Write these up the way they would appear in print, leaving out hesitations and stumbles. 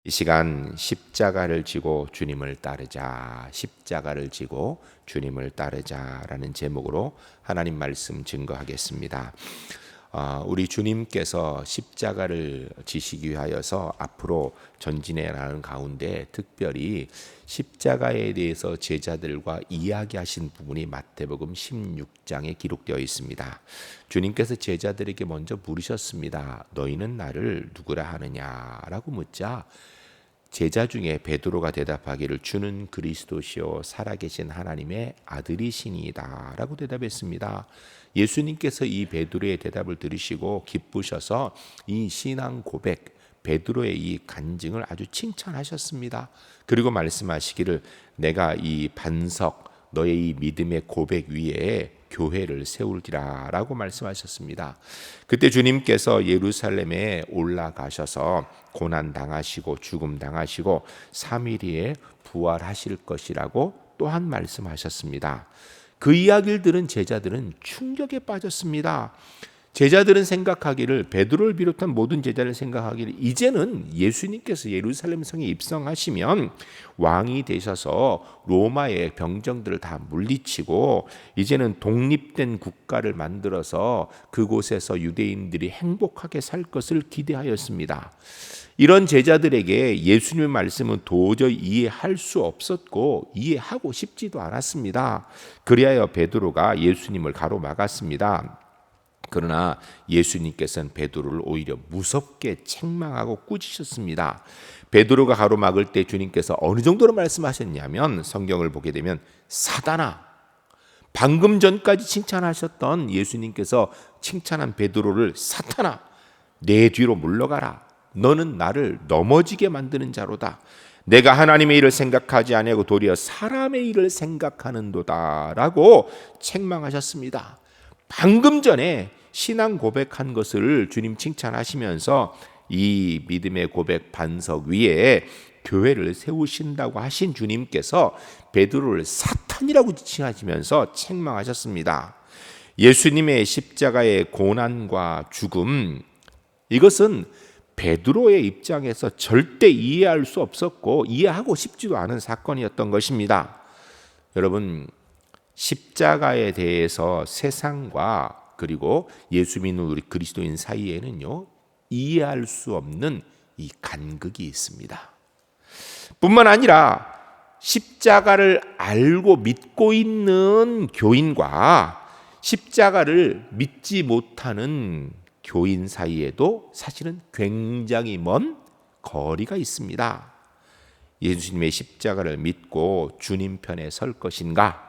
이 시간 십자가를 지고 주님을 따르자, 십자가를 지고 주님을 따르자라는 제목으로 하나님 말씀 증거하겠습니다. 우리 주님께서 십자가를 지시기 위하여서 앞으로 전진해 나가는 가운데 특별히 십자가에 대해서 제자들과 이야기하신 부분이 마태복음 16장에 기록되어 있습니다. 주님께서 제자들에게 먼저 물으셨습니다. 너희는 나를 누구라 하느냐라고 묻자 제자 중에 베드로가 대답하기를 주는 그리스도시요 살아계신 하나님의 아들이시니이다 라고 대답했습니다. 예수님께서 이 베드로의 대답을 들으시고 기쁘셔서 이 신앙 고백 베드로의 이 간증을 아주 칭찬하셨습니다. 그리고 말씀하시기를 내가 이 반석 너의 이 믿음의 고백 위에 교회를 세울지라 라고 말씀하셨습니다. 그때 주님께서 예루살렘에 올라가셔서 고난 당하시고 죽음 당하시고 3일 후에 부활하실 것이라고 또한 말씀하셨습니다. 그 이야기를 들은 제자들은 충격에 빠졌습니다. 제자들은 생각하기를 베드로를 비롯한 모든 제자를 생각하기를 이제는 예수님께서 예루살렘 성에 입성하시면 왕이 되셔서 로마의 병정들을 다 물리치고 이제는 독립된 국가를 만들어서 그곳에서 유대인들이 행복하게 살 것을 기대하였습니다. 이런 제자들에게 예수님의 말씀은 도저히 이해할 수 없었고 이해하고 싶지도 않았습니다. 그리하여 베드로가 예수님을 가로막았습니다. 그러나 예수님께서는 베드로를 오히려 무섭게 책망하고 꾸짖으셨습니다. 베드로가 가로막을 때 주님께서 어느 정도로 말씀하셨냐면 성경을 보게 되면 사단아, 방금 전까지 칭찬하셨던 예수님께서 칭찬한 베드로를 사탄아 내 뒤로 물러가라. 너는 나를 넘어지게 만드는 자로다. 내가 하나님의 일을 생각하지 아니하고 도리어 사람의 일을 생각하는도다 라고 책망하셨습니다. 방금 전에 신앙 고백한 것을 주님 칭찬하시면서 이 믿음의 고백 반석 위에 교회를 세우신다고 하신 주님께서 베드로를 사탄이라고 지칭하시면서 책망하셨습니다. 예수님의 십자가의 고난과 죽음, 이것은 베드로의 입장에서 절대 이해할 수 없었고 이해하고 싶지도 않은 사건이었던 것입니다. 여러분, 십자가에 대해서 세상과 그리고 예수 믿는 우리 그리스도인 사이에는요 이해할 수 없는 이 간극이 있습니다. 뿐만 아니라 십자가를 알고 믿고 있는 교인과 십자가를 믿지 못하는 교인 사이에도 사실은 굉장히 먼 거리가 있습니다. 예수님의 십자가를 믿고 주님 편에 설 것인가?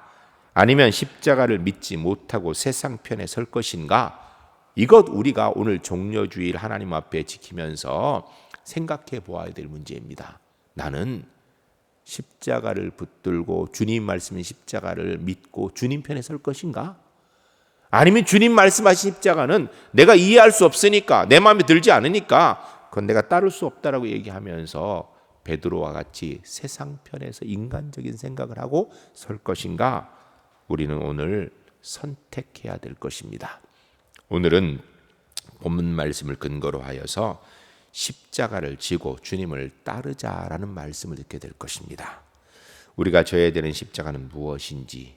아니면 십자가를 믿지 못하고 세상 편에 설 것인가? 이것 우리가 오늘 종려주일 하나님 앞에 지키면서 생각해 보아야 될 문제입니다. 나는 십자가를 붙들고 주님 말씀인 십자가를 믿고 주님 편에 설 것인가? 아니면 주님 말씀하신 십자가는 내가 이해할 수 없으니까 내 마음에 들지 않으니까 그건 내가 따를 수 없다라고 얘기하면서 베드로와 같이 세상 편에서 인간적인 생각을 하고 설 것인가? 우리는 오늘 선택해야 될 것입니다. 오늘은 본문 말씀을 근거로 하여서 십자가를 지고 주님을 따르자라는 말씀을 듣게 될 것입니다. 우리가 져야 되는 십자가는 무엇인지,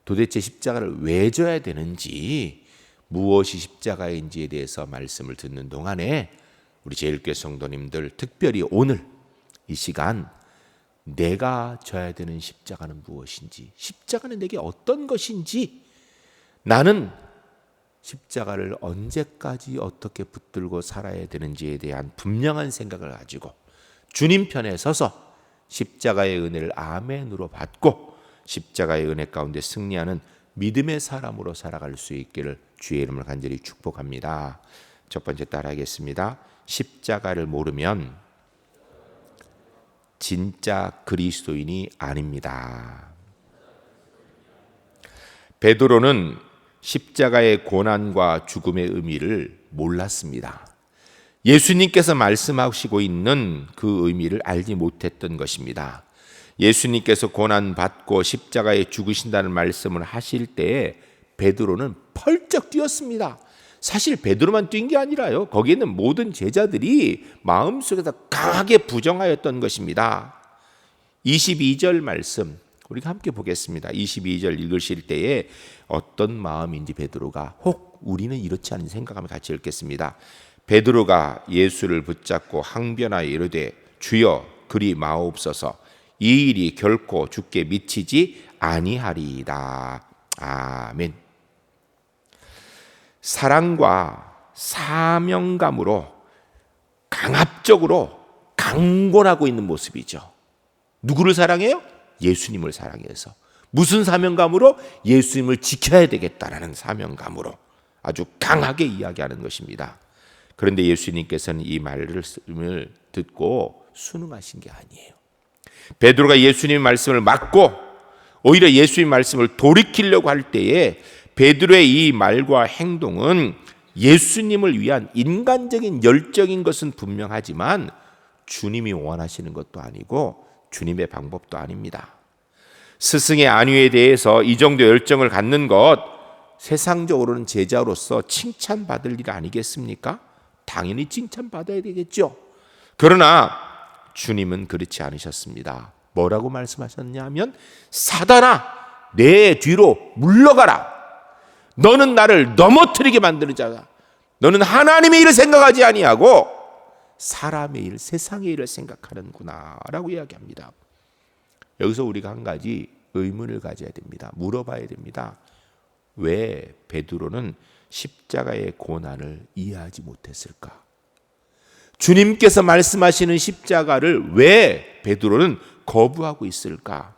도대체 십자가를 왜 져야 되는지, 무엇이 십자가인지에 대해서 말씀을 듣는 동안에 우리 제일교회 성도님들, 특별히 오늘 이 시간 내가 져야 되는 십자가는 무엇인지, 십자가는 내게 어떤 것인지, 나는 십자가를 언제까지 어떻게 붙들고 살아야 되는지에 대한 분명한 생각을 가지고 주님 편에 서서 십자가의 은혜를 아멘으로 받고 십자가의 은혜 가운데 승리하는 믿음의 사람으로 살아갈 수 있기를 주의 이름을 간절히 축복합니다. 첫 번째 따라하겠습니다. 십자가를 모르면 진짜 그리스도인이 아닙니다. 베드로는 십자가의 고난과 죽음의 의미를 몰랐습니다. 예수님께서 말씀하시고 있는 그 의미를 알지 못했던 것입니다. 예수님께서 고난받고 십자가에 죽으신다는 말씀을 하실 때에 베드로는 펄쩍 뛰었습니다. 사실 베드로만 뛴 게 아니라요. 거기에 있는 모든 제자들이 마음속에서 강하게 부정하였던 것입니다. 22절 말씀 우리가 함께 보겠습니다. 22절 읽으실 때에 어떤 마음인지 베드로가 혹 우리는 이렇지 않은 생각하며 같이 읽겠습니다. 베드로가 예수를 붙잡고 항변하여 이르되 주여 그리 마옵소서 이 일이 결코 주께 미치지 아니하리이다. 아멘. 사랑과 사명감으로 강압적으로 강권하고 있는 모습이죠. 누구를 사랑해요? 예수님을 사랑해서. 무슨 사명감으로? 예수님을 지켜야 되겠다라는 사명감으로 아주 강하게 이야기하는 것입니다. 그런데 예수님께서는 이 말씀을 듣고 순응하신 게 아니에요. 베드로가 예수님의 말씀을 막고 오히려 예수님의 말씀을 돌이키려고 할 때에 베드로의 이 말과 행동은 예수님을 위한 인간적인 열정인 것은 분명하지만 주님이 원하시는 것도 아니고 주님의 방법도 아닙니다. 스승의 안위에 대해서 이 정도 열정을 갖는 것 세상적으로는 제자로서 칭찬받을 일 아니겠습니까? 당연히 칭찬받아야 되겠죠. 그러나 주님은 그렇지 않으셨습니다. 뭐라고 말씀하셨냐면 사단아 내 뒤로 물러가라. 너는 나를 넘어뜨리게 만드는 자다. 너는 하나님의 일을 생각하지 아니하고 사람의 일, 세상의 일을 생각하는구나 라고 이야기합니다. 여기서 우리가 한 가지 의문을 가져야 됩니다. 물어봐야 됩니다. 왜 베드로는 십자가의 고난을 이해하지 못했을까? 주님께서 말씀하시는 십자가를 왜 베드로는 거부하고 있을까?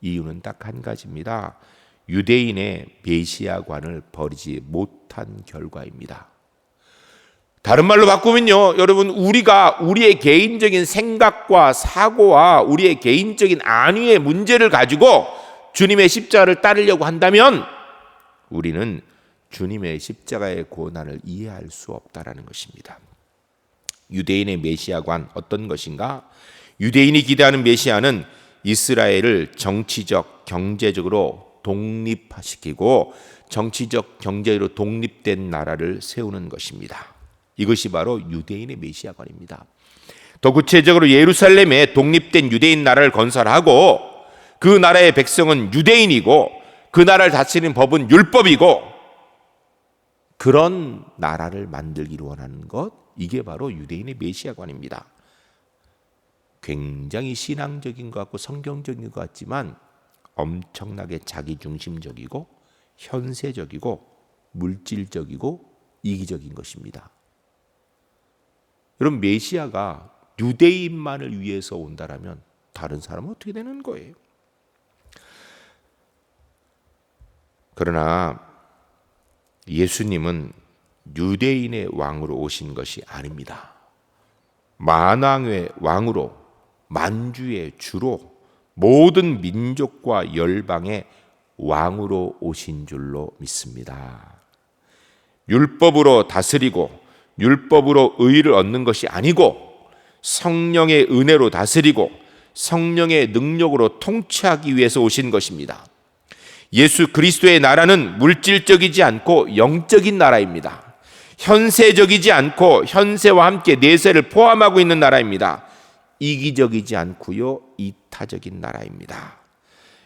이유는 딱 한 가지입니다. 유대인의 메시아관을 버리지 못한 결과입니다. 다른 말로 바꾸면요, 여러분 우리가 우리의 개인적인 생각과 사고와 우리의 개인적인 안위의 문제를 가지고 주님의 십자가를 따르려고 한다면 우리는 주님의 십자가의 고난을 이해할 수 없다라는 것입니다. 유대인의 메시아관 어떤 것인가? 유대인이 기대하는 메시아는 이스라엘을 정치적, 경제적으로 독립화시키고 정치적, 경제로 독립된 나라를 세우는 것입니다. 이것이 바로 유대인의 메시아관입니다. 더 구체적으로 예루살렘에 독립된 유대인 나라를 건설하고 그 나라의 백성은 유대인이고 그 나라를 다스리는 법은 율법이고 그런 나라를 만들기를 원하는 것, 이게 바로 유대인의 메시아관입니다. 굉장히 신앙적인 것 같고 성경적인 것 같지만 엄청나게 자기중심적이고 현세적이고 물질적이고 이기적인 것입니다. 여러분 메시아가 유대인만을 위해서 온다라면 다른 사람은 어떻게 되는 거예요? 그러나 예수님은 유대인의 왕으로 오신 것이 아닙니다. 만왕의 왕으로 만주의 주로 모든 민족과 열방의 왕으로 오신 줄로 믿습니다. 율법으로 다스리고 율법으로 의를 얻는 것이 아니고 성령의 은혜로 다스리고 성령의 능력으로 통치하기 위해서 오신 것입니다. 예수 그리스도의 나라는 물질적이지 않고 영적인 나라입니다. 현세적이지 않고 현세와 함께 내세를 포함하고 있는 나라입니다. 이기적이지 않고요, 이타적인 나라입니다.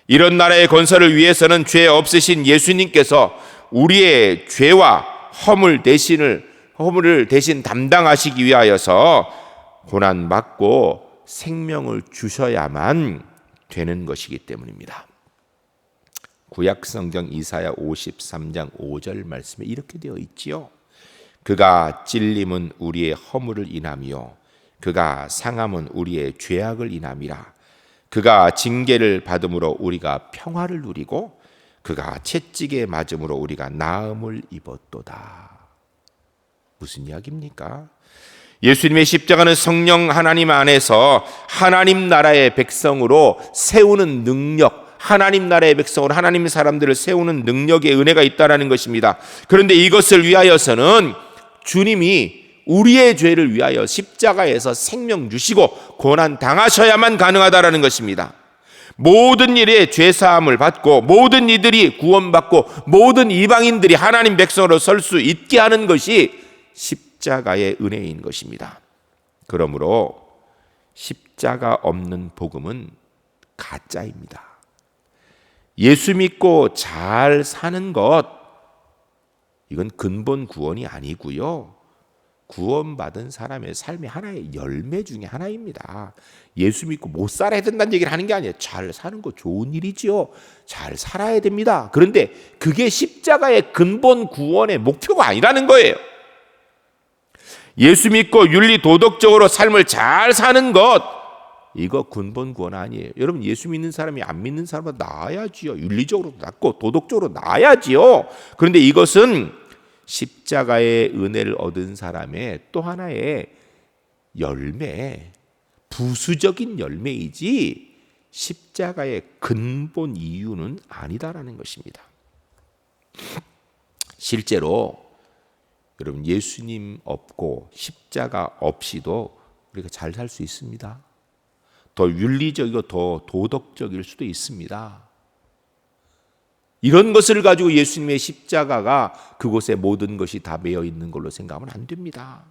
이런 나라의 건설을 위해서는 죄 없으신 예수님께서 우리의 죄와 허물을 대신 담당하시기 위하여서 고난받고 생명을 주셔야만 되는 것이기 때문입니다. 구약성경 이사야 53장 5절 말씀에 이렇게 되어 있지요. 그가 찔림은 우리의 허물을 인하며 그가 상함은 우리의 죄악을 인함이라. 그가 징계를 받음으로 우리가 평화를 누리고 그가 채찍에 맞음으로 우리가 나음을 입었도다. 무슨 이야기입니까? 예수님의 십자가는 성령 하나님 안에서 하나님 나라의 백성으로 세우는 능력, 하나님 나라의 백성으로 하나님 사람들을 세우는 능력의 은혜가 있다라는 것입니다. 그런데 이것을 위하여서는 주님이 우리의 죄를 위하여 십자가에서 생명 주시고 고난 당하셔야만 가능하다라는 것입니다. 모든 일에 죄사함을 받고 모든 이들이 구원받고 모든 이방인들이 하나님 백성으로 설 수 있게 하는 것이 십자가의 은혜인 것입니다. 그러므로 십자가 없는 복음은 가짜입니다. 예수 믿고 잘 사는 것, 이건 근본 구원이 아니고요, 구원받은 사람의 삶의 하나의 열매 중에 하나입니다. 예수 믿고 못 살아야 된다는 얘기를 하는 게 아니에요. 잘 사는 거 좋은 일이지요. 잘 살아야 됩니다. 그런데 그게 십자가의 근본 구원의 목표가 아니라는 거예요. 예수 믿고 윤리 도덕적으로 삶을 잘 사는 것, 이거 근본 구원 아니에요. 여러분, 예수 믿는 사람이 안 믿는 사람보다 나아야지요. 윤리적으로 낫고 도덕적으로 나아야지요. 그런데 이것은 십자가의 은혜를 얻은 사람의 또 하나의 열매, 부수적인 열매이지 십자가의 근본 이유는 아니다라는 것입니다. 실제로 여러분, 예수님 없고 십자가 없이도 우리가 잘 살 수 있습니다. 더 윤리적이고 더 도덕적일 수도 있습니다. 이런 것을 가지고 예수님의 십자가가 그곳에 모든 것이 다 매여 있는 걸로 생각하면 안 됩니다.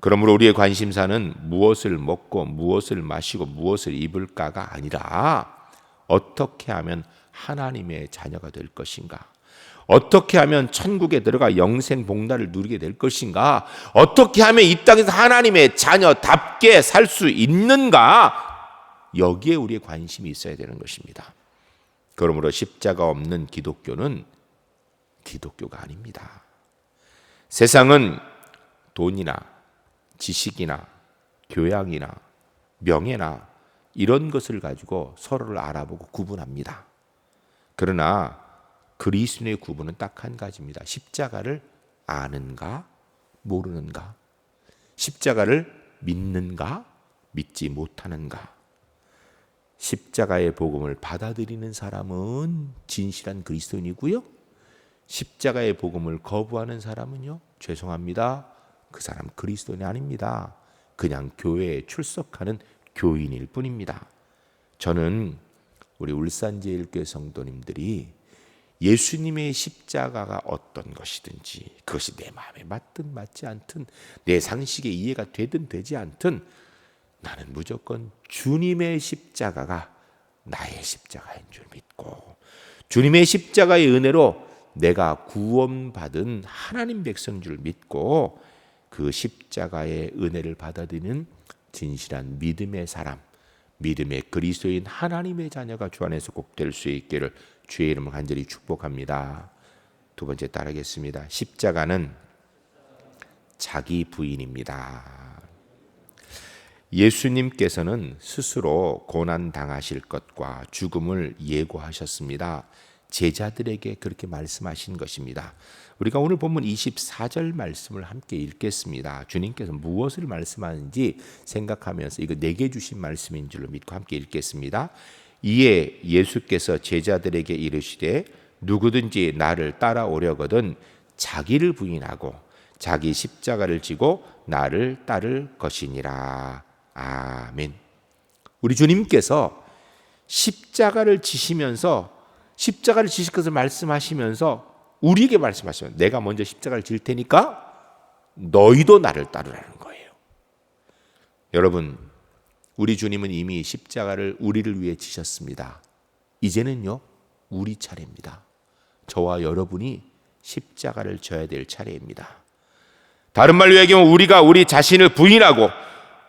그러므로 우리의 관심사는 무엇을 먹고 무엇을 마시고 무엇을 입을까가 아니라 어떻게 하면 하나님의 자녀가 될 것인가, 어떻게 하면 천국에 들어가 영생 복날을 누리게 될 것인가, 어떻게 하면 이 땅에서 하나님의 자녀답게 살 수 있는가, 여기에 우리의 관심이 있어야 되는 것입니다. 그러므로 십자가 없는 기독교는 기독교가 아닙니다. 세상은 돈이나 지식이나 교양이나 명예나 이런 것을 가지고 서로를 알아보고 구분합니다. 그러나 그리스도의 구분은 딱 한 가지입니다. 십자가를 아는가 모르는가, 십자가를 믿는가 믿지 못하는가. 십자가의 복음을 받아들이는 사람은 진실한 그리스도인이고요, 십자가의 복음을 거부하는 사람은요, 죄송합니다, 그 사람 그리스도인이 아닙니다. 그냥 교회에 출석하는 교인일 뿐입니다. 저는 우리 울산제일교회 성도님들이 예수님의 십자가가 어떤 것이든지, 그것이 내 마음에 맞든 맞지 않든, 내 상식에 이해가 되든 되지 않든, 나는 무조건 주님의 십자가가 나의 십자가인 줄 믿고, 주님의 십자가의 은혜로 내가 구원받은 하나님 백성인 줄 믿고, 그 십자가의 은혜를 받아들이는 진실한 믿음의 사람, 믿음의 그리스도인 하나님의 자녀가 주 안에서 꼭 될 수 있기를 주의 이름으로 간절히 축복합니다. 두 번째 따르겠습니다. 십자가는 자기 부인입니다. 예수님께서는 스스로 고난 당하실 것과 죽음을 예고하셨습니다. 제자들에게 그렇게 말씀하신 것입니다. 우리가 오늘 본문 24절 말씀을 함께 읽겠습니다. 주님께서 무엇을 말씀하는지 생각하면서 이거 내게 주신 말씀인 줄로 믿고 함께 읽겠습니다. 이에 예수께서 제자들에게 이르시되 누구든지 나를 따라오려거든 자기를 부인하고 자기 십자가를 지고 나를 따를 것이니라. 아멘. 우리 주님께서 십자가를 지시면서, 십자가를 지실 것을 말씀하시면서 우리에게 말씀하시면, 내가 먼저 십자가를 질 테니까 너희도 나를 따르라는 거예요. 여러분, 우리 주님은 이미 십자가를 우리를 위해 지셨습니다. 이제는요, 우리 차례입니다. 저와 여러분이 십자가를 져야 될 차례입니다. 다른 말로 얘기하면 우리가 우리 자신을 부인하고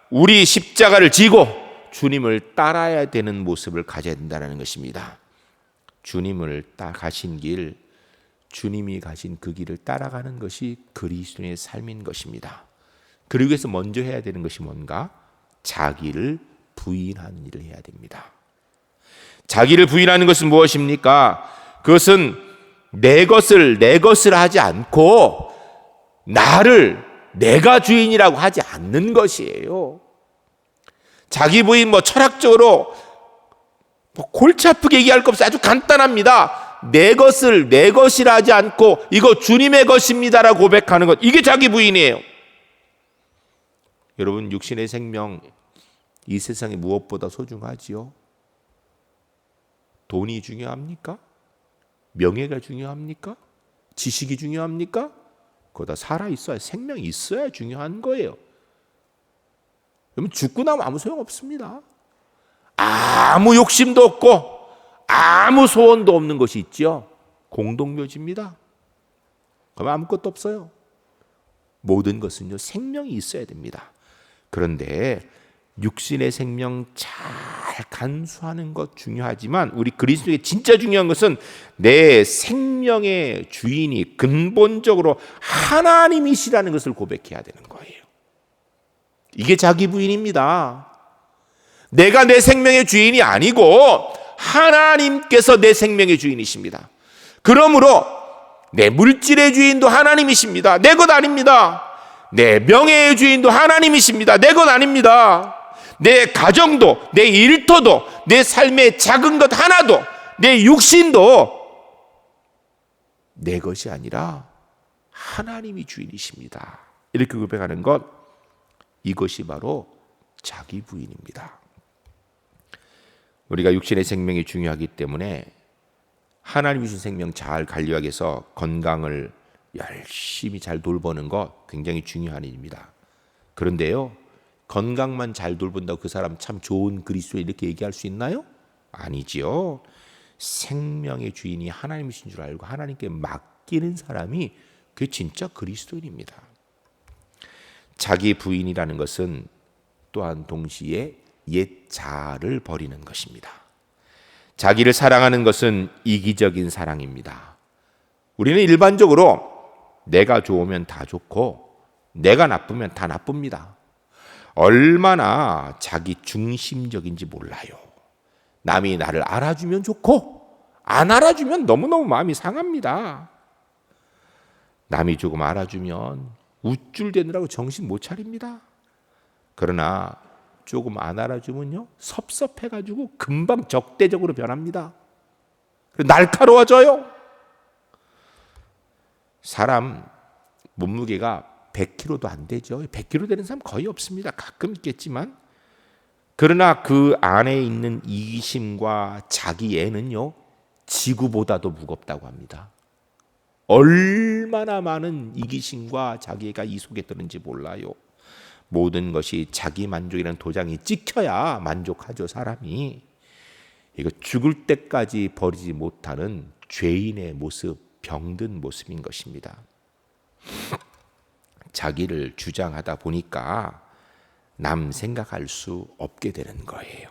우리 십자가를 지고 주님을 따라야 되는 모습을 가져야 된다는 것입니다. 주님을 가신 길, 주님이 가신 그 길을 따라가는 것이 그리스도인의 삶인 것입니다. 그러기 위해서 먼저 해야 되는 것이 뭔가? 자기를 부인하는 일을 해야 됩니다. 자기를 부인하는 것은 무엇입니까? 그것은 내 것을 하지 않고 나를 내가 주인이라고 하지 않는 것이에요. 자기 부인 철학적으로 골치 아프게 얘기할 거 없어요. 아주 간단합니다. 내 것이라 하지 않고 이거 주님의 것입니다라고 고백하는 것, 이게 자기 부인이에요. 여러분, 육신의 생명 이 세상에 무엇보다 소중하지요? 돈이 중요합니까? 명예가 중요합니까? 지식이 중요합니까? 그거 다 살아있어야, 생명이 있어야 중요한 거예요. 그러면 죽고 나면 아무 소용없습니다. 아무 욕심도 없고 아무 소원도 없는 것이 있죠. 공동묘지입니다. 그럼 아무것도 없어요. 모든 것은요, 생명이 있어야 됩니다. 그런데 육신의 생명 잘 간수하는 것 중요하지만 우리 그리스도의 진짜 중요한 것은 내 생명의 주인이 근본적으로 하나님이시라는 것을 고백해야 되는 거예요. 이게 자기 부인입니다. 내가 내 생명의 주인이 아니고 하나님께서 내 생명의 주인이십니다. 그러므로 내 물질의 주인도 하나님이십니다. 내 것 아닙니다. 내 명예의 주인도 하나님이십니다. 내 것 아닙니다. 내 가정도, 내 일터도, 내 삶의 작은 것 하나도, 내 육신도 내 것이 아니라 하나님이 주인이십니다. 이렇게 고백하는 것, 이것이 바로 자기 부인입니다. 우리가 육신의 생명이 중요하기 때문에 하나님이 주신 생명 잘 관리하기 위해서 건강을 열심히 잘 돌보는 것 굉장히 중요한 일입니다. 그런데요, 건강만 잘 돌본다고 그 사람 참 좋은 그리스도인 이렇게 얘기할 수 있나요? 아니지요. 생명의 주인이 하나님이신 줄 알고 하나님께 맡기는 사람이 그게 진짜 그리스도인입니다. 자기 부인이라는 것은 또한 동시에 옛 자아를 버리는 것입니다. 자기를 사랑하는 것은 이기적인 사랑입니다. 우리는 일반적으로 내가 좋으면 다 좋고 내가 나쁘면 다 나쁩니다. 얼마나 자기 중심적인지 몰라요. 남이 나를 알아주면 좋고 안 알아주면 너무너무 마음이 상합니다. 남이 조금 알아주면 우쭐대느라고 정신 못 차립니다. 그러나 조금 안 알아주면요, 섭섭해가지고 금방 적대적으로 변합니다. 날카로워져요. 사람 몸무게가 100kg도 안 되죠. 100kg 되는 사람 거의 없습니다. 가끔 있겠지만. 그러나 그 안에 있는 이기심과 자기애는요, 지구보다도 무겁다고 합니다. 얼마나 많은 이기심과 자기애가 이 속에 드는지 몰라요. 모든 것이 자기 만족이라는 도장이 찍혀야 만족하죠, 사람이. 이거 죽을 때까지 버리지 못하는 죄인의 모습, 병든 모습인 것입니다. 자기를 주장하다 보니까 남 생각할 수 없게 되는 거예요.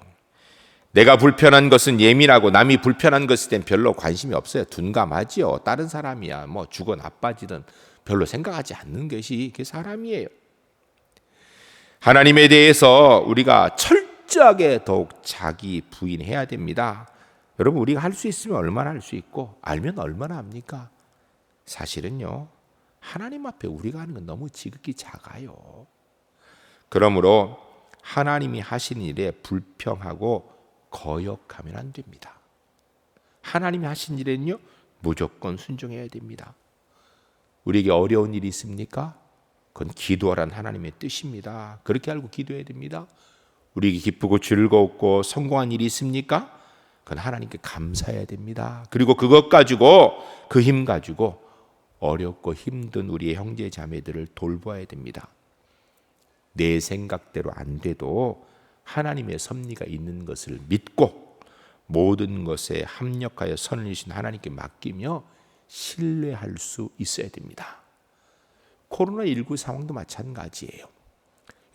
내가 불편한 것은 예민하고 남이 불편한 것에 대한 별로 관심이 없어요. 둔감하지요. 다른 사람이야 뭐 죽어 나빠지든 별로 생각하지 않는 것이 그게 사람이에요. 하나님에 대해서 우리가 철저하게 더욱 자기 부인해야 됩니다. 여러분, 우리가 할 수 있으면 얼마나 할 수 있고 알면 얼마나 합니까? 사실은요, 하나님 앞에 우리가 하는 건 너무 지극히 작아요. 그러므로 하나님이 하신 일에 불평하고 거역하면 안 됩니다. 하나님이 하신 일에는요, 무조건 순종해야 됩니다. 우리에게 어려운 일이 있습니까? 그건 기도하라는 하나님의 뜻입니다. 그렇게 알고 기도해야 됩니다. 우리에게 기쁘고 즐겁고 성공한 일이 있습니까? 그건 하나님께 감사해야 됩니다. 그리고 그것 가지고, 그 힘 가지고 어렵고 힘든 우리의 형제 자매들을 돌봐야 됩니다. 내 생각대로 안 돼도 하나님의 섭리가 있는 것을 믿고 모든 것에 합력하여 선을 이루신 하나님께 맡기며 신뢰할 수 있어야 됩니다. 코로나19 상황도 마찬가지예요.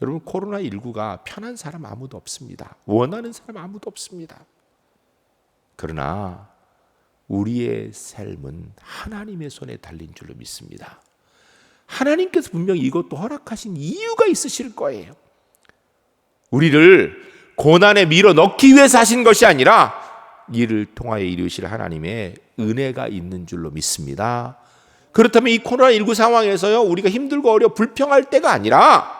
여러분, 코로나19가 편한 사람 아무도 없습니다. 원하는 사람 아무도 없습니다. 그러나 우리의 삶은 하나님의 손에 달린 줄로 믿습니다. 하나님께서 분명히 이것도 허락하신 이유가 있으실 거예요. 우리를 고난에 밀어넣기 위해서 하신 것이 아니라 이를 통하여 이루실 하나님의 은혜가 있는 줄로 믿습니다. 그렇다면 이 코로나19 상황에서요, 우리가 힘들고 어려 불평할 때가 아니라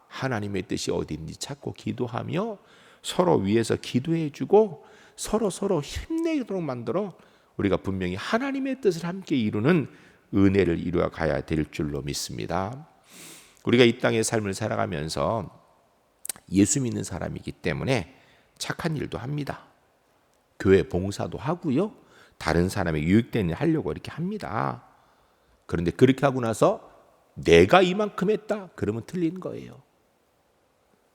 하나님의 뜻이 어디인지 찾고 기도하며 서로 위해서 기도해주고 서로 힘내도록 만들어 우리가 분명히 하나님의 뜻을 함께 이루는 은혜를 이루어 가야 될 줄로 믿습니다. 우리가 이 땅의 삶을 살아가면서 예수 믿는 사람이기 때문에 착한 일도 합니다. 교회 봉사도 하고요. 다른 사람에게 유익되는 일 하려고 이렇게 합니다. 그런데 그렇게 하고 나서 내가 이만큼 했다? 그러면 틀린 거예요.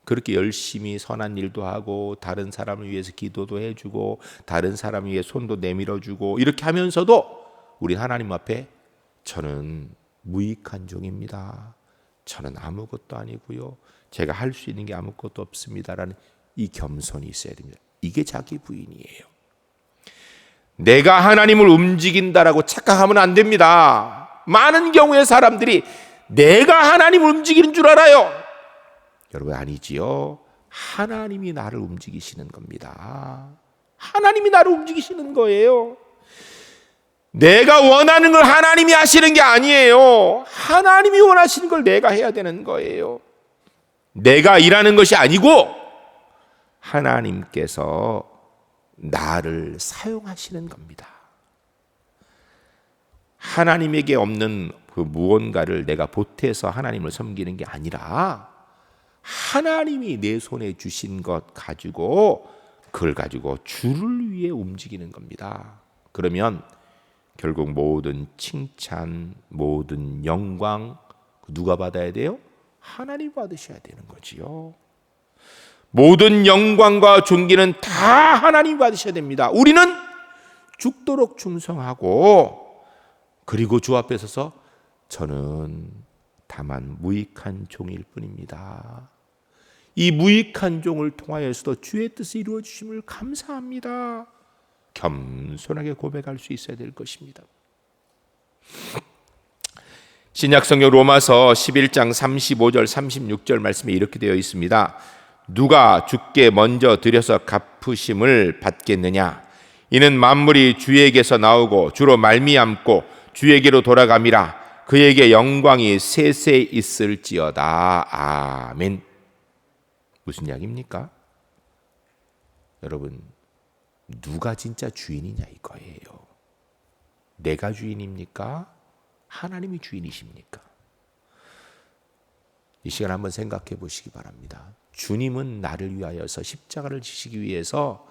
그렇게 열심히 선한 일도 하고 다른 사람을 위해서 기도도 해주고 다른 사람을 위해 손도 내밀어주고 이렇게 하면서도 우리 하나님 앞에 저는 무익한 종입니다. 저는 아무것도 아니고요. 제가 할 수 있는 게 아무것도 없습니다라는 이 겸손이 있어야 됩니다. 이게 자기 부인이에요. 내가 하나님을 움직인다라고 착각하면 안 됩니다. 많은 경우에 사람들이 내가 하나님을 움직이는 줄 알아요. 여러분 아니지요. 하나님이 나를 움직이시는 겁니다. 하나님이 나를 움직이시는 거예요. 내가 원하는 걸 하나님이 하시는 게 아니에요. 하나님이 원하시는 걸 내가 해야 되는 거예요. 내가 일하는 것이 아니고 하나님께서 나를 사용하시는 겁니다. 하나님에게 없는 그 무언가를 내가 보태서 하나님을 섬기는 게 아니라 하나님이 내 손에 주신 것 가지고 그걸 가지고 주를 위해 움직이는 겁니다. 그러면 결국 모든 칭찬, 모든 영광 누가 받아야 돼요? 하나님 받으셔야 되는 거지요. 모든 영광과 존귀는 다 하나님 받으셔야 됩니다. 우리는 죽도록 충성하고 그리고 주 앞에 서서 저는 다만 무익한 종일 뿐입니다. 이 무익한 종을 통하여서도 주의 뜻이 이루어 주심을 감사합니다. 겸손하게 고백할 수 있어야 될 것입니다. 신약성경 로마서 11장 35절 36절 말씀에 이렇게 되어 있습니다. 누가 주께 먼저 드려서 갚으심을 받겠느냐? 이는 만물이 주에게서 나오고 주로 말미암고 주에게로 돌아감이라. 그에게 영광이 세세 있을지어다. 아멘. 무슨 이야기입니까? 여러분 누가 진짜 주인이냐 이거예요. 내가 주인입니까? 하나님이 주인이십니까? 이 시간 한번 생각해 보시기 바랍니다. 주님은 나를 위하여서 십자가를 지시기 위해서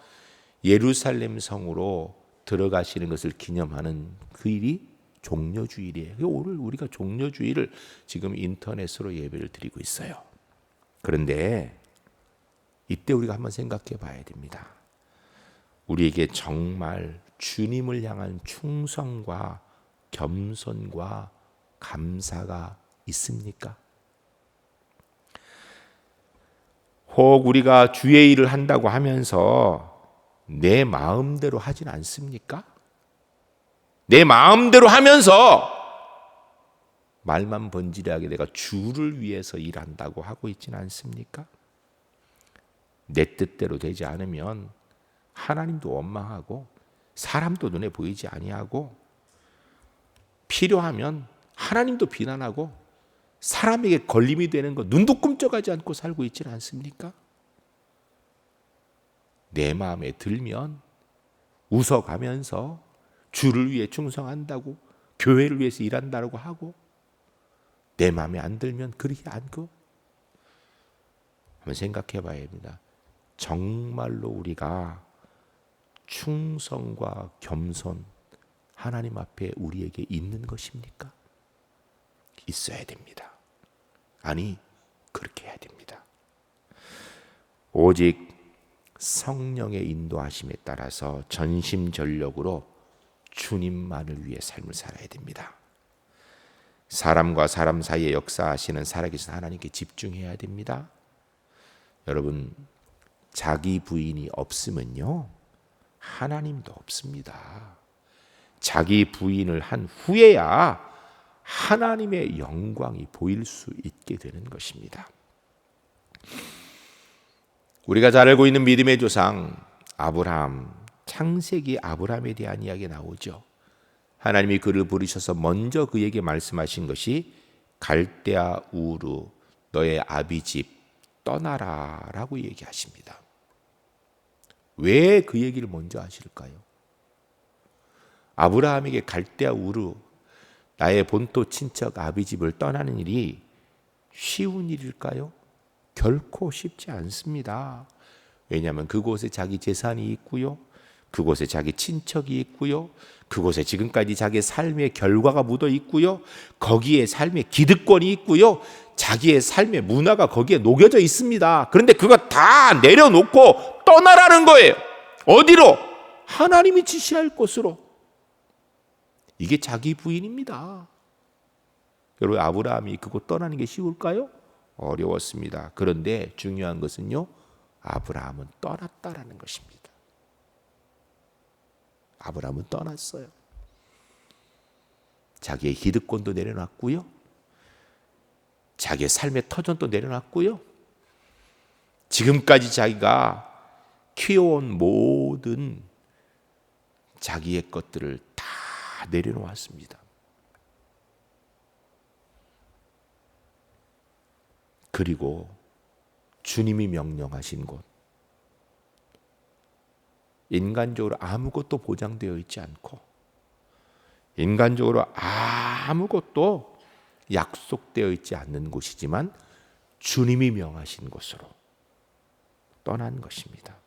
예루살렘 성으로 들어가시는 것을 기념하는 그 일이 종려주일이에요. 오늘 우리가 종려주일을 지금 인터넷으로 예배를 드리고 있어요. 그런데 이때 우리가 한번 생각해 봐야 됩니다. 우리에게 정말 주님을 향한 충성과 겸손과 감사가 있습니까? 혹 우리가 주의 일을 한다고 하면서 내 마음대로 하진 않습니까? 내 마음대로 하면서 말만 번지르하게 내가 주를 위해서 일한다고 하고 있지는 않습니까? 내 뜻대로 되지 않으면 하나님도 원망하고 사람도 눈에 보이지 아니하고 필요하면 하나님도 비난하고 사람에게 걸림이 되는 거 눈도 꿈쩍하지 않고 살고 있지는 않습니까? 내 마음에 들면 웃어가면서 주를 위해 충성한다고 교회를 위해서 일한다고 하고 내 마음에 안 들면 그렇게 않고 한번 생각해 봐야 합니다. 정말로 우리가 충성과 겸손 하나님 앞에 우리에게 있는 것입니까? 있어야 됩니다. 아니 그렇게 해야 됩니다. 오직 성령의 인도하심에 따라서 전심전력으로 주님만을 위해 삶을 살아야 됩니다. 사람과 사람 사이에 역사하시는 살아계신 하나님께 집중해야 됩니다. 여러분 자기 부인이 없으면요 하나님도 없습니다. 자기 부인을 한 후에야 하나님의 영광이 보일 수 있게 되는 것입니다. 우리가 잘 알고 있는 믿음의 조상 아브라함, 창세기 아브라함에 대한 이야기가 나오죠. 하나님이 그를 부르셔서 먼저 그에게 말씀하신 것이 갈대아 우르 너의 아비집 떠나라 라고 얘기하십니다. 왜 그 얘기를 먼저 하실까요? 아브라함에게 갈대아 우르 나의 본토 친척 아비집을 떠나는 일이 쉬운 일일까요? 결코 쉽지 않습니다. 왜냐하면 그곳에 자기 재산이 있고요. 그곳에 자기 친척이 있고요. 그곳에 지금까지 자기의 삶의 결과가 묻어 있고요. 거기에 삶의 기득권이 있고요. 자기의 삶의 문화가 거기에 녹여져 있습니다. 그런데 그거 다 내려놓고 떠나라는 거예요. 어디로? 하나님이 지시할 곳으로. 이게 자기 부인입니다. 여러분, 아브라함이 그곳 떠나는 게 쉬울까요? 어려웠습니다. 그런데 중요한 것은요, 아브라함은 떠났다라는 것입니다. 아브라함은 떠났어요. 자기의 기득권도 내려놨고요. 자기의 삶의 터전도 내려놨고요. 지금까지 자기가 키워온 모든 자기의 것들을 다 내려놓았습니다. 그리고 주님이 명령하신 곳, 인간적으로 아무것도 보장되어 있지 않고 인간적으로 아무것도 약속되어 있지 않는 곳이지만 주님이 명하신 곳으로 떠난 것입니다.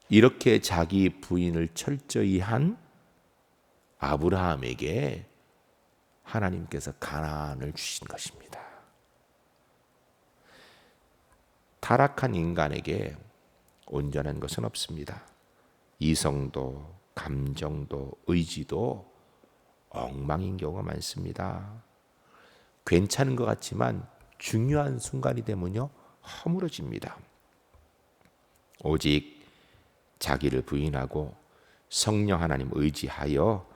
이렇게 자기 부인을 철저히 한 아브라함에게 하나님께서 가나안을 주신 것입니다. 타락한 인간에게 온전한 것은 없습니다. 이성도 감정도 의지도 엉망인 경우가 많습니다. 괜찮은 것 같지만 중요한 순간이 되면요, 허물어집니다. 오직 자기를 부인하고 성령 하나님 의지하여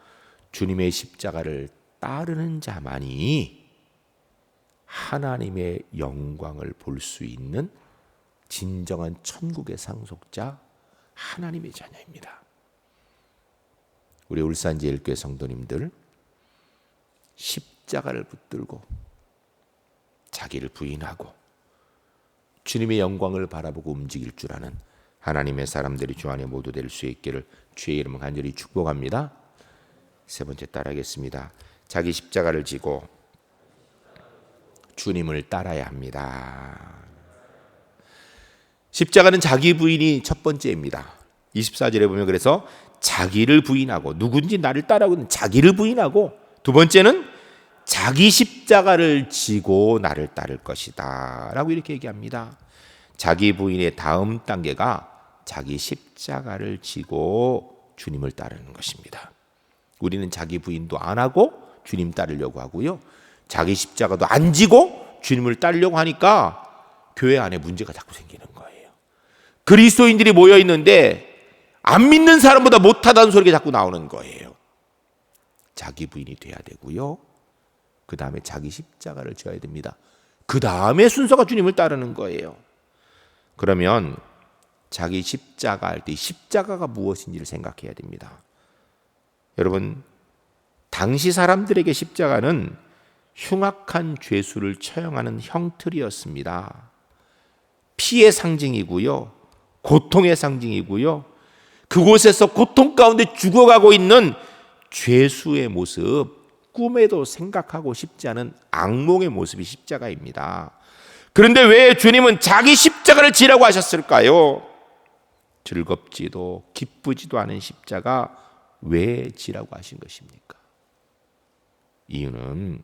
주님의 십자가를 따르는 자만이 하나님의 영광을 볼 수 있는 진정한 천국의 상속자, 하나님의 자녀입니다. 우리 울산제일교회 성도님들, 십자가를 붙들고 자기를 부인하고 주님의 영광을 바라보고 움직일 줄 아는 하나님의 사람들이 주 안에 모두 될 수 있기를 주의 이름으로 간절히 축복합니다. 세 번째 따라하겠습니다. 자기 십자가를 지고 주님을 따라야 합니다. 십자가는 자기 부인이 첫 번째입니다. 24절에 보면 그래서 자기를 부인하고, 누군지 나를 따라오는 자기를 부인하고, 두 번째는 자기 십자가를 지고 나를 따를 것이다 라고 이렇게 얘기합니다. 자기 부인의 다음 단계가 자기 십자가를 지고 주님을 따르는 것입니다. 우리는 자기 부인도 안 하고 주님 따르려고 하고요, 자기 십자가도 안 지고 주님을 따르려고 하니까 교회 안에 문제가 자꾸 생기는 거예요. 그리스도인들이 모여 있는데 안 믿는 사람보다 못하다는 소리가 자꾸 나오는 거예요. 자기 부인이 돼야 되고요, 그 다음에 자기 십자가를 져야 됩니다. 그 다음에 순서가 주님을 따르는 거예요. 그러면 자기 십자가 할 때 십자가가 무엇인지를 생각해야 됩니다. 여러분, 당시 사람들에게 십자가는 흉악한 죄수를 처형하는 형틀이었습니다. 피의 상징이고요, 고통의 상징이고요, 그곳에서 고통 가운데 죽어가고 있는 죄수의 모습, 꿈에도 생각하고 싶지 않은 악몽의 모습이 십자가입니다. 그런데 왜 주님은 자기 십자가를 지라고 하셨을까요? 즐겁지도 기쁘지도 않은 십자가 왜 지라고 하신 것입니까? 이유는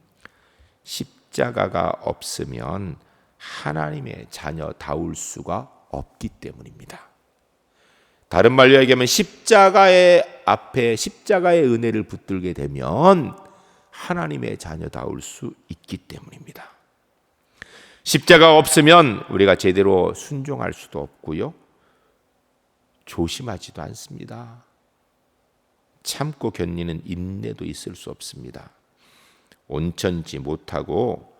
십자가가 없으면 하나님의 자녀다울 수가 없기 때문입니다. 다른 말로 얘기하면 십자가의 앞에 십자가의 은혜를 붙들게 되면 하나님의 자녀다울 수 있기 때문입니다. 십자가가 없으면 우리가 제대로 순종할 수도 없고요, 조심하지도 않습니다. 참고 견디는 인내도 있을 수 없습니다. 온천지 못하고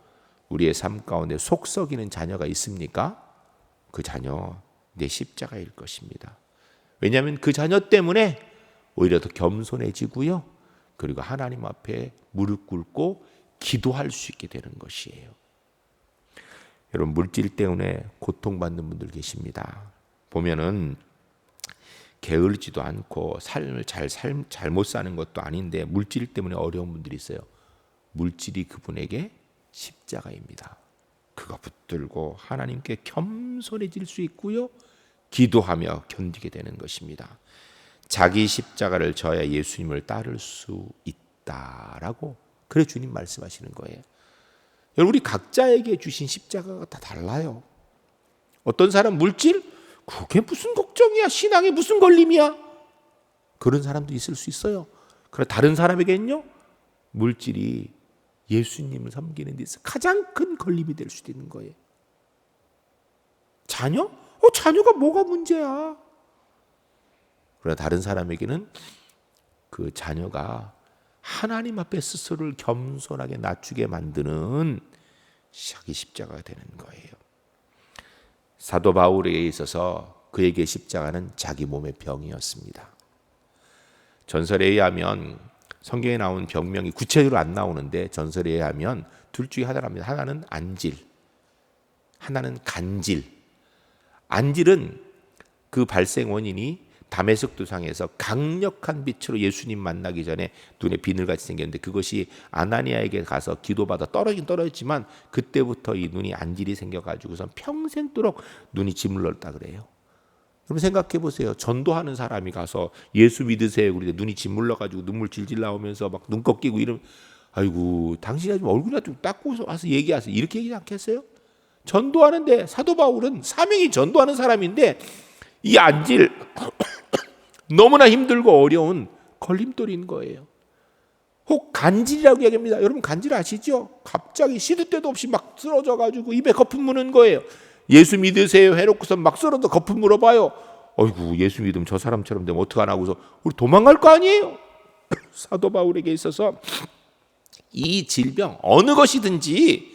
우리의 삶 가운데 속 썩이는 자녀가 있습니까? 그 자녀 내 십자가일 것입니다. 왜냐하면 그 자녀 때문에 오히려 더 겸손해지고요, 그리고 하나님 앞에 무릎 꿇고 기도할 수 있게 되는 것이에요. 여러분, 물질 때문에 고통받는 분들 계십니다. 보면은 게으르지도 않고 삶을 잘못 사는 것도 아닌데 물질 때문에 어려운 분들이 있어요. 물질이 그분에게 십자가입니다. 그거 붙들고 하나님께 겸손해질 수 있고요, 기도하며 견디게 되는 것입니다. 자기 십자가를 져야 예수님을 따를 수 있다라고 그래 주님 말씀하시는 거예요. 여러분, 우리 각자에게 주신 십자가가 다 달라요. 어떤 사람 물질? 그게 무슨 걱정이야. 신앙에 무슨 걸림이야. 그런 사람도 있을 수 있어요. 그러나 다른 사람에게는요, 물질이 예수님을 섬기는 데 있어서 가장 큰 걸림이 될 수도 있는 거예요. 자녀? 자녀가 뭐가 문제야. 그러나 다른 사람에게는 그 자녀가 하나님 앞에 스스로를 겸손하게 낮추게 만드는 자기 십자가가 되는 거예요. 사도 바울에게 있어서 그에게 십자가는 자기 몸의 병이었습니다. 전설에 의하면, 성경에 나온 병명이 구체적으로 안 나오는데 전설에 의하면 둘 중에 하나랍니다. 하나는 안질, 하나는 간질. 안질은 그 발생 원인이 다메섹 도상에서 강력한 빛으로 예수님 만나기 전에 눈에 비늘같이 생겼는데, 그것이 아나니아에게 가서 기도받아 떨어지긴 떨어졌지만 그때부터 이 눈이 안질이 생겨가지고선 평생도록 눈이 짓물렀다 그래요. 그럼 생각해 보세요. 전도하는 사람이 가서 예수 믿으세요 그런데 눈이 짓물러가지고 눈물 질질 나오면서 막 눈 꺾이고 이러면, 아이고 당신이 좀 얼굴이나 좀 닦고 와서 얘기하세요. 이렇게 얘기하지 않겠어요? 전도하는데, 사도 바울은 사명이 전도하는 사람인데 이 안질 너무나 힘들고 어려운 걸림돌인 거예요. 혹 간질이라고 얘기합니다. 여러분, 간질 아시죠? 갑자기 시도 때도 없이 막 쓰러져 가지고 입에 거품 무는 거예요. 예수 믿으세요 해놓고서 막 쓰러져 거품 물어봐요. 어이구, 예수 믿으면 저 사람처럼 되면 어떡하나 하고서 우리 도망갈 거 아니에요. 사도 바울에게 있어서 이 질병, 어느 것이든지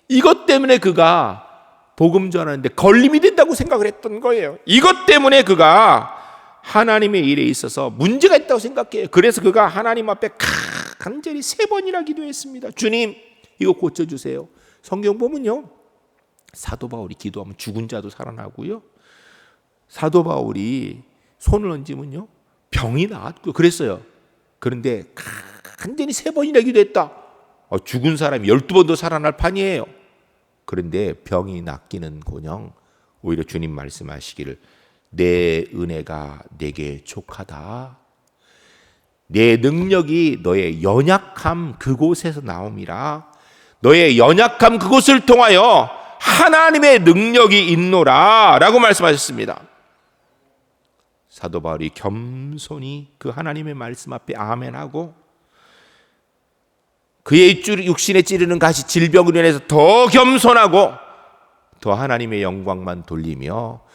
이것 때문에 그가 복음 전하는데 걸림이 된다고 생각을 했던 거예요. 이것 때문에 그가 하나님의 일에 있어서 문제가 있다고 생각해요. 그래서 그가 하나님 앞에 간절히 3번이나 기도했습니다. 주님, 이거 고쳐주세요. 성경 보면요, 사도 바울이 기도하면 죽은 자도 살아나고요, 사도 바울이 손을 얹으면요 병이 나았고 그랬어요. 그런데 간절히 3번이나 기도했다. 죽은 사람이 12번도 살아날 판이에요. 그런데 병이 낫기는커녕 오히려 주님 말씀하시기를, 내 은혜가 내게 족하다. 내 능력이 너의 연약함 그곳에서 나옴이라. 너의 연약함 그곳을 통하여 하나님의 능력이 있노라 라고 말씀하셨습니다. 사도 바울이 겸손히 그 하나님의 말씀 앞에 아멘하고, 그의 육신에 찌르는 가시 질병으로 인해서 더 겸손하고 더 하나님의 영광만 돌리며,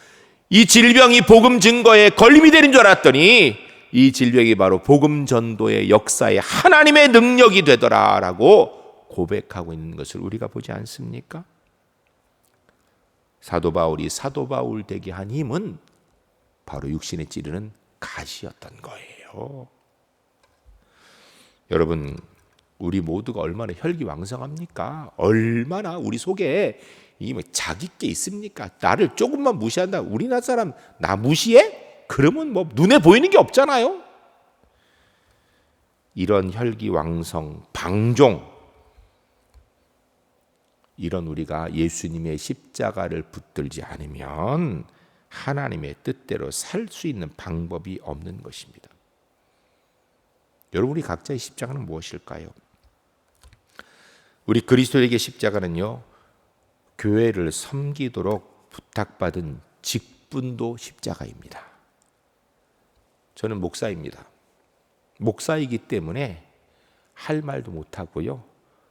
이 질병이 복음 증거에 걸림이 되는 줄 알았더니 이 질병이 바로 복음 전도의 역사에 하나님의 능력이 되더라라고 고백하고 있는 것을 우리가 보지 않습니까? 사도 바울이 사도 바울 되게 한 힘은 바로 육신에 찌르는 가시였던 거예요. 여러분, 우리 모두가 얼마나 혈기왕성합니까? 얼마나 우리 속에 이 자기께 있습니까? 나를 조금만 무시한다. 우리나라 사람 나 무시해? 그러면 뭐 눈에 보이는 게 없잖아요. 이런 혈기왕성, 방종, 이런 우리가 예수님의 십자가를 붙들지 않으면 하나님의 뜻대로 살 수 있는 방법이 없는 것입니다. 여러분, 우리 각자의 십자가는 무엇일까요? 우리 그리스도에게 십자가는요, 교회를 섬기도록 부탁받은 직분도 십자가입니다. 저는 목사입니다. 목사이기 때문에 할 말도 못하고요,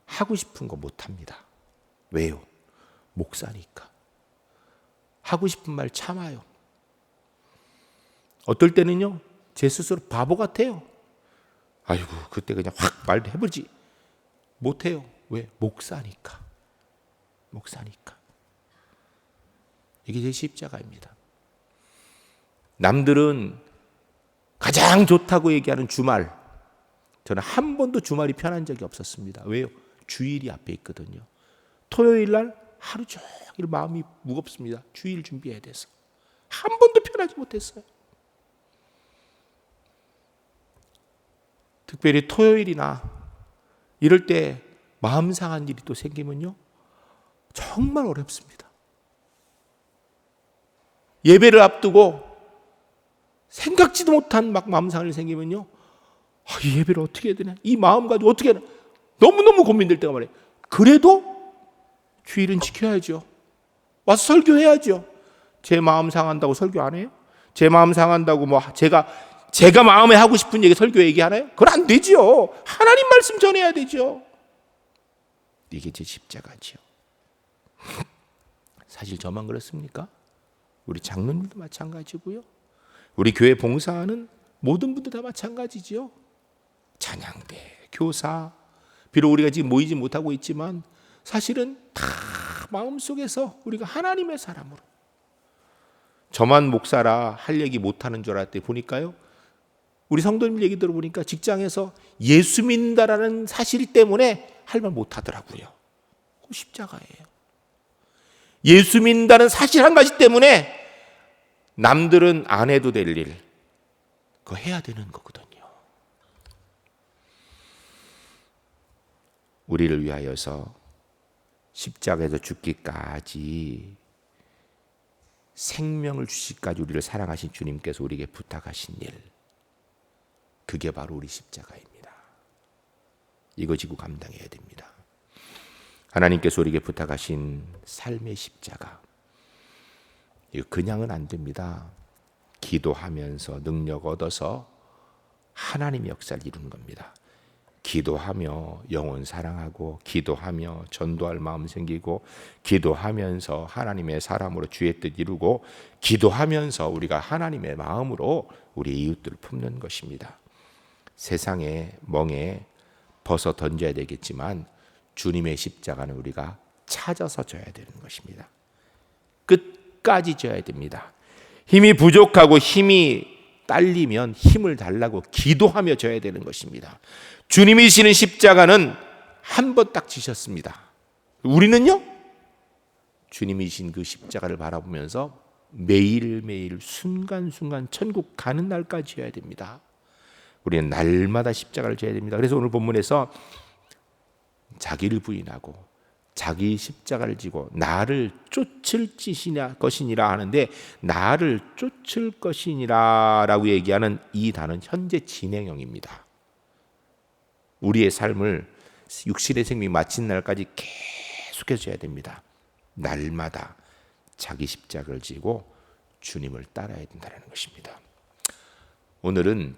하고 싶은 거 못합니다. 왜요? 목사니까. 하고 싶은 말 참아요. 어떨 때는요, 제 스스로 바보 같아요. 아이고, 그때 그냥 확 말해보지 못해요. 왜? 목사니까. 목사니까. 이게 제 십자가입니다. 남들은 가장 좋다고 얘기하는 주말, 저는 한 번도 주말이 편한 적이 없었습니다. 왜요? 주일이 앞에 있거든요. 토요일 날 하루 종일 마음이 무겁습니다. 주일 준비해야 돼서. 한 번도 편하지 못했어요. 특별히 토요일이나 이럴 때 마음 상한 일이 또 생기면요, 정말 어렵습니다. 예배를 앞두고 생각지도 못한 막 마음상을 생기면요, 이 예배를 어떻게 해야 되나, 이 마음 가지고 어떻게 해야 되나, 너무너무 고민될 때가 많아요. 그래도 주일은 지켜야죠. 와서 설교해야죠. 제 마음 상한다고 설교 안 해요? 제 마음 상한다고 뭐 제가 마음에 하고 싶은 얘기 설교 얘기하나요? 그건 안 되죠. 하나님 말씀 전해야 되죠. 이게 제 십자가지요. 사실 저만 그렇습니까? 우리 장로님도 마찬가지고요. 우리 교회 봉사하는 모든 분들 다 마찬가지죠. 찬양대, 교사, 비록 우리가 지금 모이지 못하고 있지만 사실은 다 마음속에서 우리가 하나님의 사람으로, 저만 목사라 할 얘기 못하는 줄 알았더니 보니까요, 우리 성도님 얘기 들어보니까 직장에서 예수 믿는다라는 사실 때문에 할 말 못하더라고요. 그 십자가예요. 예수 믿는다는 사실 한 가지 때문에 남들은 안 해도 될 일, 그거 해야 되는 거거든요. 우리를 위하여서 십자가에서 죽기까지 생명을 주시기까지 우리를 사랑하신 주님께서 우리에게 부탁하신 일, 그게 바로 우리 십자가입니다. 이거 지고 감당해야 됩니다. 하나님께서 우리에게 부탁하신 삶의 십자가, 이거 그냥은 안 됩니다. 기도하면서 능력 얻어서 하나님의 역사를 이루는 겁니다. 기도하며 영혼 사랑하고, 기도하며 전도할 마음 생기고, 기도하면서 하나님의 사람으로 주의 뜻 이루고, 기도하면서 우리가 하나님의 마음으로 우리 이웃들을 품는 것입니다. 세상의 멍에 벗어 던져야 되겠지만 주님의 십자가는 우리가 찾아서 져야 되는 것입니다. 끝까지 져야 됩니다. 힘이 부족하고 힘이 딸리면 힘을 달라고 기도하며 져야 되는 것입니다. 주님이 지는 십자가는 한 번 딱 지셨습니다. 우리는요, 주님이 진 그 십자가를 바라보면서 매일매일 순간순간 천국 가는 날까지 져야 됩니다. 우리는 날마다 십자가를 져야 됩니다. 그래서 오늘 본문에서 자기를 부인하고 자기 십자가를 지고 나를 쫓을 것이니라 하는데, 나를 쫓을 것이니라 라고 얘기하는 이 단어는 현재 진행형입니다. 우리의 삶을 육신의 생명이 마친 날까지 계속해서 해야 됩니다. 날마다 자기 십자가를 지고 주님을 따라야 된다는 것입니다. 오늘은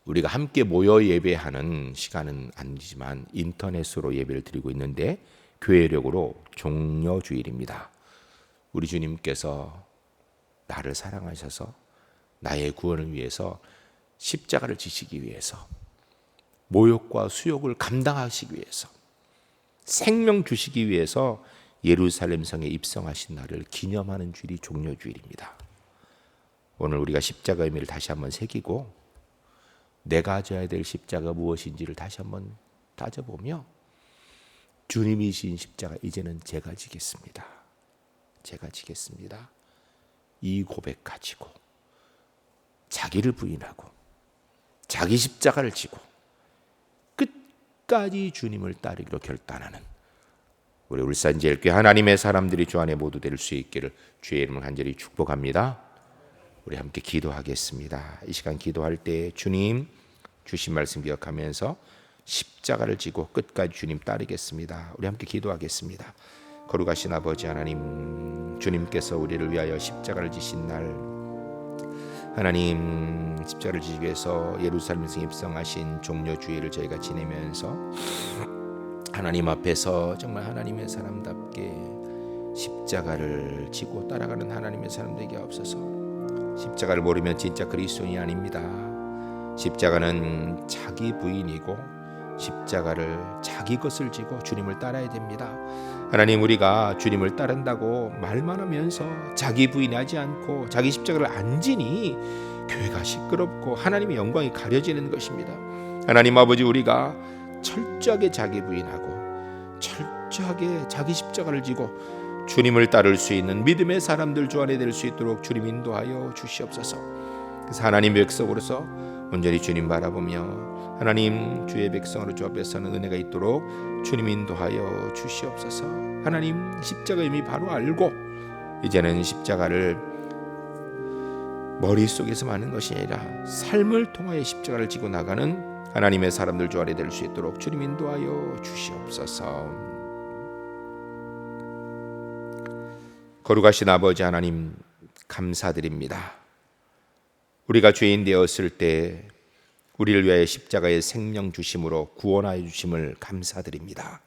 우리가 함께 모여 예배하는 시간은 아니지만 인터넷으로 예배를 드리고 있는데, 교회력으로 종려주일입니다. 우리 주님께서 나를 사랑하셔서 나의 구원을 위해서 십자가를 지시기 위해서, 모욕과 수욕을 감당하시기 위해서, 생명 주시기 위해서 예루살렘 성에 입성하신 날을 기념하는 주일이 종려주일입니다. 오늘 우리가 십자가 의미를 다시 한번 새기고, 내가 져야 될 십자가 무엇인지를 다시 한번 따져보며, 주님이 지신 십자가 이제는 제가 지겠습니다. 제가 지겠습니다. 이 고백 가지고 자기를 부인하고 자기 십자가를 지고 끝까지 주님을 따르기로 결단하는 우리 울산제일교회 하나님의 사람들이 주 안에 모두 될 수 있기를 주의 이름을 간절히 축복합니다. 우리 함께 기도하겠습니다. 이 시간 기도할 때 주님 주신 말씀 기억하면서 십자가를 지고 끝까지 주님 따르겠습니다. 우리 함께 기도하겠습니다. 거룩하신 아버지 하나님, 주님께서 우리를 위하여 십자가를 지신 날, 하나님 십자가를 지시기 위해서 예루살렘에 입성하신 종려주일을 저희가 지내면서 하나님 앞에서 정말 하나님의 사람답게 십자가를 지고 따라가는 하나님의 사람 되게 하옵소서. 십자가를 모르면 진짜 그리스도인이 아닙니다. 십자가는 자기 부인이고 십자가를 자기 것을 지고 주님을 따라야 됩니다. 하나님, 우리가 주님을 따른다고 말만 하면서 자기 부인하지 않고 자기 십자가를 안 지니 교회가 시끄럽고 하나님의 영광이 가려지는 것입니다. 하나님 아버지, 우리가 철저하게 자기 부인하고 철저하게 자기 십자가를 지고 주님을 따를 수 있는 믿음의 사람들 주 안에 될 수 있도록 주님 인도하여 주시옵소서. 그래서 하나님의 백성으로서 온전히 주님 바라보며 하나님 주의 백성으로 주 앞에 서는 은혜가 있도록 주님 인도하여 주시옵소서. 하나님 십자가 의미 바로 알고 이제는 십자가를 머릿속에서 많은 것이 아니라 삶을 통하여 십자가를 지고 나가는 하나님의 사람들 주 안에 될 수 있도록 주님 인도하여 주시옵소서. 거룩하신 아버지 하나님, 감사드립니다. 우리가 죄인 되었을 때 우리를 위하여 십자가의 생명 주심으로 구원하여 주심을 감사드립니다.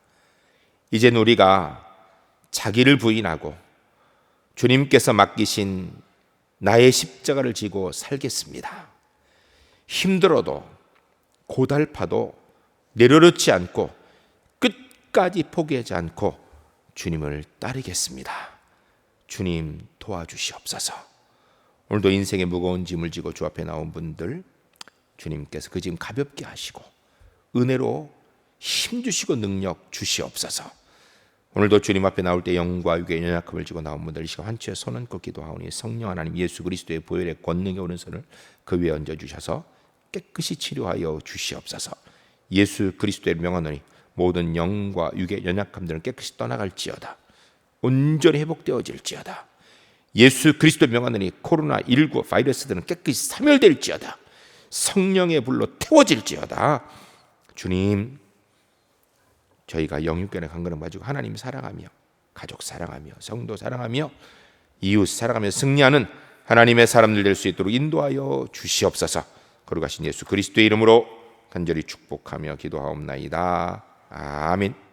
이젠 우리가 자기를 부인하고 주님께서 맡기신 나의 십자가를 지고 살겠습니다. 힘들어도 고달파도 내려놓지 않고 끝까지 포기하지 않고 주님을 따르겠습니다. 주님 도와주시옵소서. 오늘도 인생의 무거운 짐을 지고 주 앞에 나온 분들, 주님께서 그 짐 가볍게 하시고 은혜로 힘주시고 능력 주시옵소서. 오늘도 주님 앞에 나올 때 영과 육의 연약함을 지고 나온 분들, 이 시간 한치의 손 얹고 기도하오니 성령 하나님 예수 그리스도의 보혈의 권능의 오른손을 그 위에 얹어주셔서 깨끗이 치료하여 주시옵소서. 예수 그리스도의 명하노니 모든 영과 육의 연약함들은 깨끗이 떠나갈지어다. 온전히 회복되어질지어다. 예수 그리스도의 명하노니 코로나19 바이러스들은 깨끗이 사멸될지어다. 성령의 불로 태워질지어다. 주님, 저희가 영육간의 간격을 가지고 하나님 사랑하며 가족 사랑하며 성도 사랑하며 이웃 사랑하며 승리하는 하나님의 사람들 될 수 있도록 인도하여 주시옵소서. 거룩하신 예수 그리스도의 이름으로 간절히 축복하며 기도하옵나이다. 아멘.